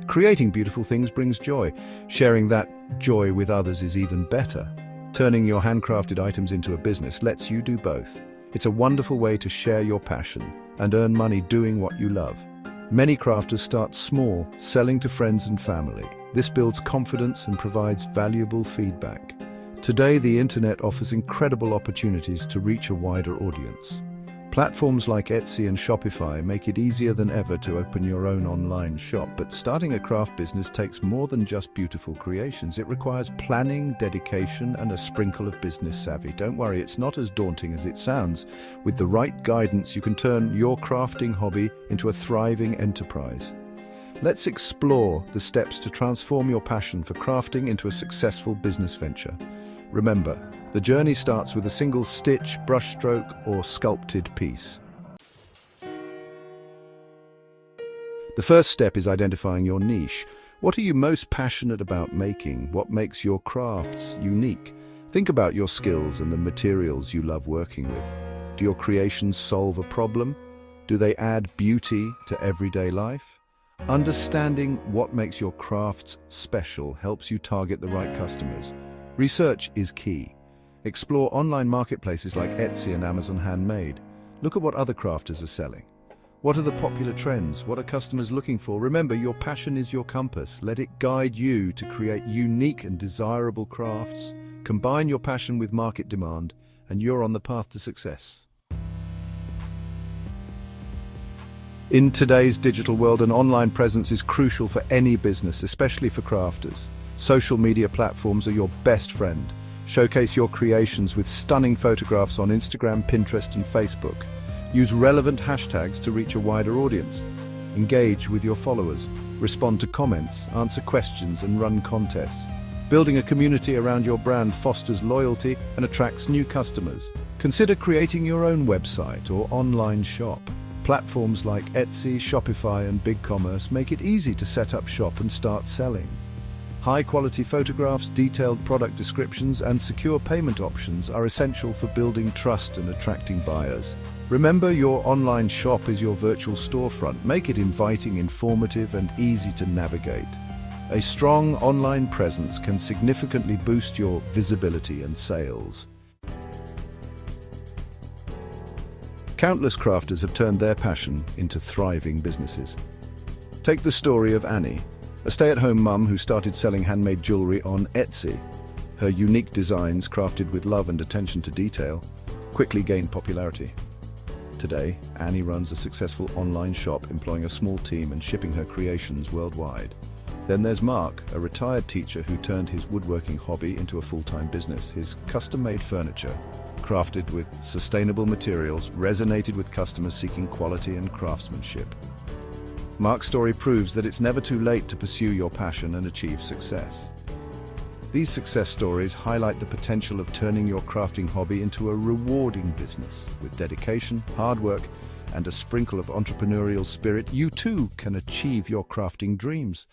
Creating beautiful things brings joy. Sharing that joy with others is even better. Turning your handcrafted items into a business lets you do both. It's a wonderful way to share your passion and earn money doing what you love. Many crafters start small, selling to friends and family. This builds confidence and provides valuable feedback. Today, the internet offers incredible opportunities to reach a wider audience. Platforms like Etsy and Shopify make it easier than ever to open your own online shop, but starting a craft business takes more than just beautiful creations. It requires planning, dedication, and a sprinkle of business savvy. Don't worry, it's not as daunting as it sounds. With the right guidance, you can turn your crafting hobby into a thriving enterprise. Let's explore the steps to transform your passion for crafting into a successful business venture. Remember, the journey starts with a single stitch, brushstroke, or sculpted piece. The first step is identifying your niche. What are you most passionate about making? What makes your crafts unique? Think about your skills and the materials you love working with. Do your creations solve a problem? Do they add beauty to everyday life? Understanding what makes your crafts special helps you target the right customers. Research is key. Explore online marketplaces like Etsy and Amazon Handmade. Look at what other crafters are selling. What are the popular trends? What are customers looking for? Remember, your passion is your compass. Let it guide you to create unique and desirable crafts. Combine your passion with market demand, and you're on the path to success. In today's digital world, an online presence is crucial for any business, especially for crafters. Social media platforms are your best friend. Showcase your creations with stunning photographs on Instagram, Pinterest, and Facebook. Use relevant hashtags to reach a wider audience. Engage with your followers. Respond to comments, answer questions, and run contests. Building a community around your brand fosters loyalty and attracts new customers. Consider creating your own website or online shop. Platforms like Etsy, Shopify, and BigCommerce make it easy to set up shop and start selling. High-quality photographs, detailed product descriptions, and secure payment options are essential for building trust and attracting buyers. Remember, your online shop is your virtual storefront. Make it inviting, informative, and easy to navigate. A strong online presence can significantly boost your visibility and sales. Countless crafters have turned their passion into thriving businesses. Take the story of Annie, a stay-at-home mum who started selling handmade jewelry on Etsy. Her unique designs, crafted with love and attention to detail, quickly gained popularity. Today, Annie runs a successful online shop employing a small team and shipping her creations worldwide. Then there's Mark, a retired teacher who turned his woodworking hobby into a full-time business. His custom-made furniture, crafted with sustainable materials, resonated with customers seeking quality and craftsmanship. Mark's story proves that it's never too late to pursue your passion and achieve success. These success stories highlight the potential of turning your crafting hobby into a rewarding business. With dedication, hard work, and a sprinkle of entrepreneurial spirit, you too can achieve your crafting dreams.